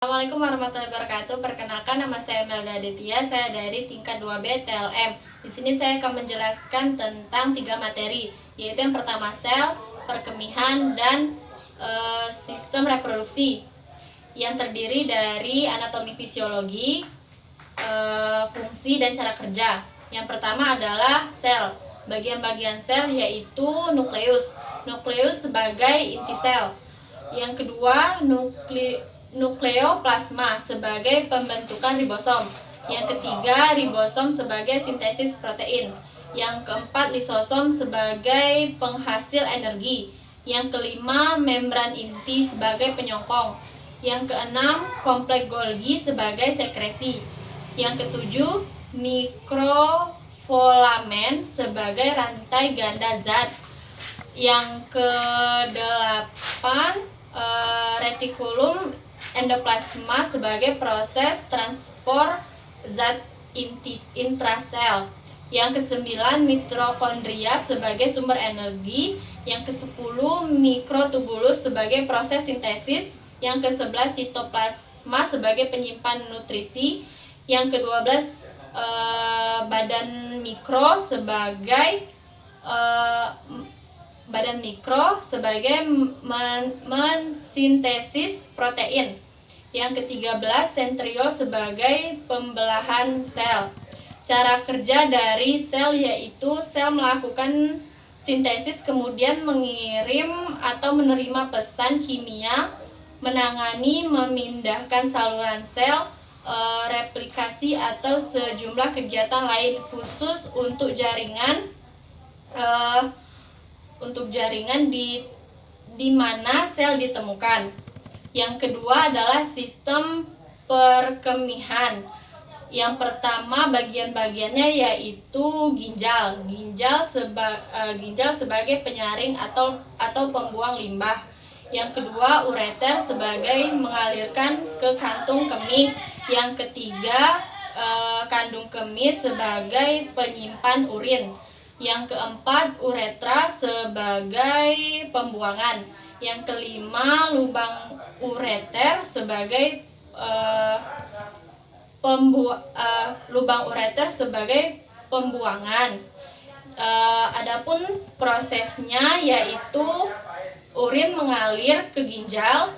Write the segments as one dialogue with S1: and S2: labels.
S1: Assalamualaikum warahmatullahi wabarakatuh. Perkenalkan, nama saya Melda Aditya. Saya dari tingkat 2B TLM. Di sini saya akan menjelaskan tentang 3 materi, yaitu yang pertama sel, perkemihan, dan sistem reproduksi, yang terdiri dari anatomi fisiologi, fungsi, dan cara kerja. Yang pertama adalah sel. Bagian-bagian sel yaitu nukleus. Nukleus sebagai inti sel. Yang kedua, nukleoplasma sebagai pembentukan ribosom. Yang ketiga, ribosom sebagai sintesis protein. Yang keempat, lisosom sebagai penghasil energi. Yang kelima, membran inti sebagai penyokong. Yang keenam, kompleks Golgi sebagai sekresi. Yang ketujuh, mikrofolamen sebagai rantai ganda zat. Yang kedelapan, retikulum endoplasma sebagai proses transport zat intrasel. Yang kesembilan, mitokondria sebagai sumber energi. Yang kesepuluh, mikrotubulus sebagai proses sintesis. Yang kesebelas, sitoplasma sebagai penyimpan nutrisi. Yang kedua belas, badan mikro sebagai mensintesis protein. Yang ke-13, sentriol sebagai pembelahan sel. Cara kerja dari sel yaitu sel melakukan sintesis, kemudian mengirim atau menerima pesan kimia, menangani, memindahkan saluran sel, replikasi atau sejumlah kegiatan lain khusus untuk jaringan di mana sel ditemukan. Yang kedua adalah sistem perkemihan. Yang pertama, bagian-bagiannya yaitu ginjal. Ginjal sebagai penyaring atau pembuang limbah. Yang kedua, ureter sebagai mengalirkan ke kantung kemih. Yang ketiga, kandung kemih sebagai penyimpan urin. Yang keempat, uretra sebagai pembuangan. Yang kelima, lubang ureter sebagai pembuangan. Adapun prosesnya yaitu urin mengalir ke ginjal,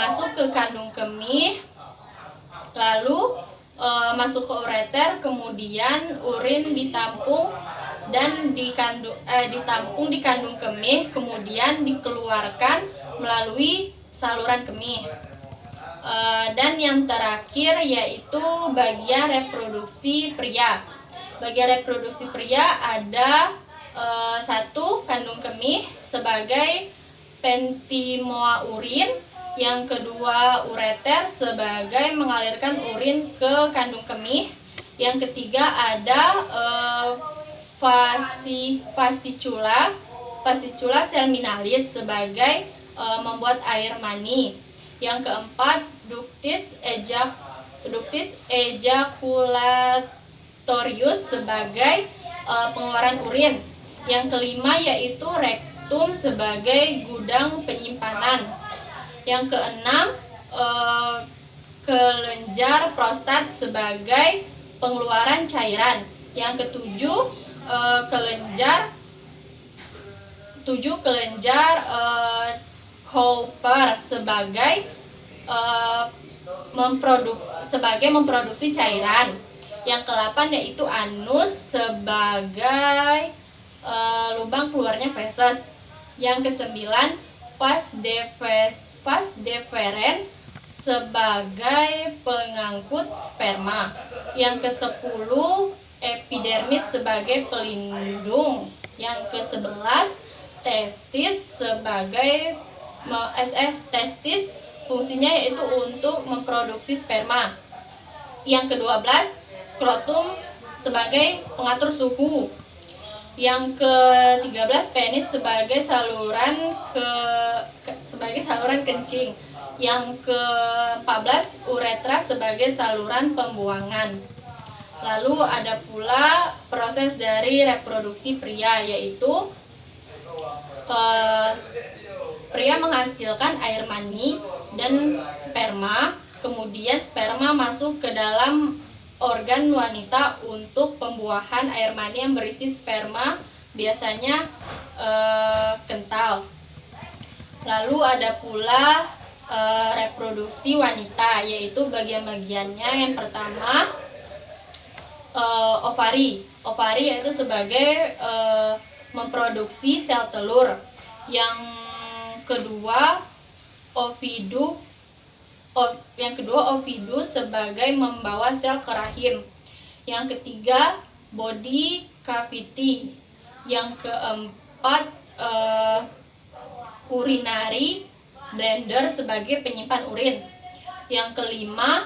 S1: masuk ke kandung kemih, lalu masuk ke ureter, kemudian urin ditampung di kandung kemih, kemudian dikeluarkan melalui saluran kemih. Dan yang terakhir yaitu bagian reproduksi pria. Bagian reproduksi pria ada satu, kandung kemih sebagai pentimoa urin. Yang kedua, ureter sebagai mengalirkan urin ke kandung kemih. Yang ketiga ada fascicula seminalis sebagai membuat air mani. Yang keempat, ductus ejaculatorius sebagai pengeluaran urin. Yang kelima yaitu rektum sebagai gudang penyimpanan. Yang keenam, kelenjar prostat sebagai pengeluaran cairan. Yang ketujuh, kelenjar Cowper sebagai memproduksi cairan. Yang ke-8 yaitu anus sebagai lubang keluarnya feses. Yang ke-9, vas deferens sebagai pengangkut sperma. Yang ke-10, epidermis sebagai pelindung. Yang ke-11, testis fungsinya yaitu untuk memproduksi sperma. Yang ke-12, skrotum sebagai pengatur suhu. Yang ke-13, penis sebagai saluran kencing. Yang ke-14, uretra sebagai saluran pembuangan. Lalu ada pula proses dari reproduksi pria, yaitu pria menghasilkan air mani dan sperma. Kemudian sperma masuk ke dalam organ wanita untuk pembuahan air mani yang berisi sperma, biasanya kental. Lalu ada pula reproduksi wanita, yaitu bagian-bagiannya. Yang pertama ovari. Ovari yaitu sebagai memproduksi sel telur. Yang kedua ovidus sebagai membawa sel ke rahim. Yang ketiga body cavity. Yang keempat urinary bladder sebagai penyimpan urin. Yang kelima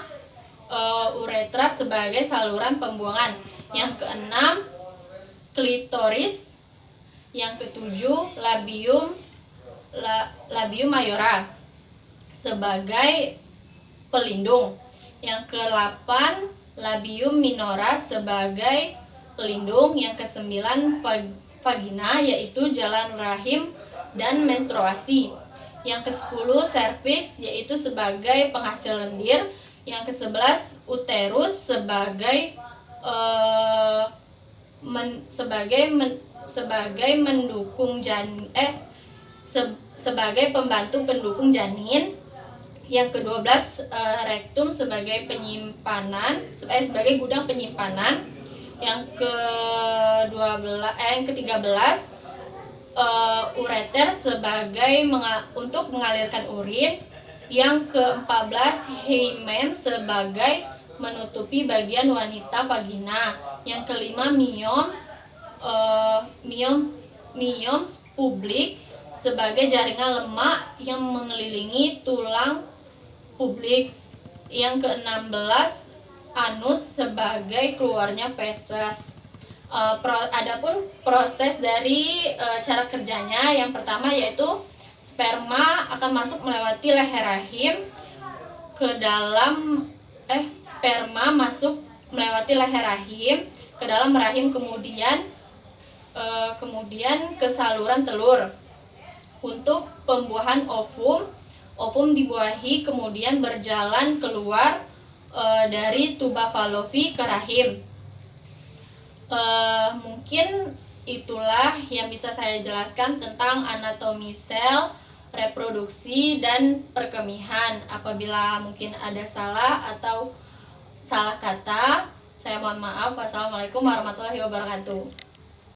S1: uretra sebagai saluran pembuangan. Yang keenam klitoris. Yang ketujuh labium mayora sebagai pelindung. Yang ke-8 labium minora sebagai pelindung. Yang ke-9 vagina, yaitu jalan rahim dan menstruasi. Yang ke-10 serviks, yaitu sebagai penghasil lendir. Yang ke-11 uterus sebagai sebagai pembantu pendukung janin. Yang ke-12 rektum sebagai sebagai gudang penyimpanan. Yang ke-13 ureter sebagai untuk mengalirkan urin. Yang ke-14 hymen sebagai menutupi bagian wanita vagina. Yang kelima myomes publik sebagai jaringan lemak yang mengelilingi tulang publiks. Yang ke-16 anus sebagai keluarnya feses. Adapun proses dari cara kerjanya, yang pertama yaitu sperma akan masuk melewati leher rahim ke dalam sperma masuk melewati leher rahim ke dalam rahim, kemudian ke saluran telur untuk pembuahan ovum dibuahi, kemudian berjalan keluar dari tuba Fallopi ke rahim. Mungkin itulah yang bisa saya jelaskan tentang anatomi sel, reproduksi, dan perkemihan. Apabila mungkin ada salah atau salah kata, saya mohon maaf. Wassalamualaikum warahmatullahi wabarakatuh.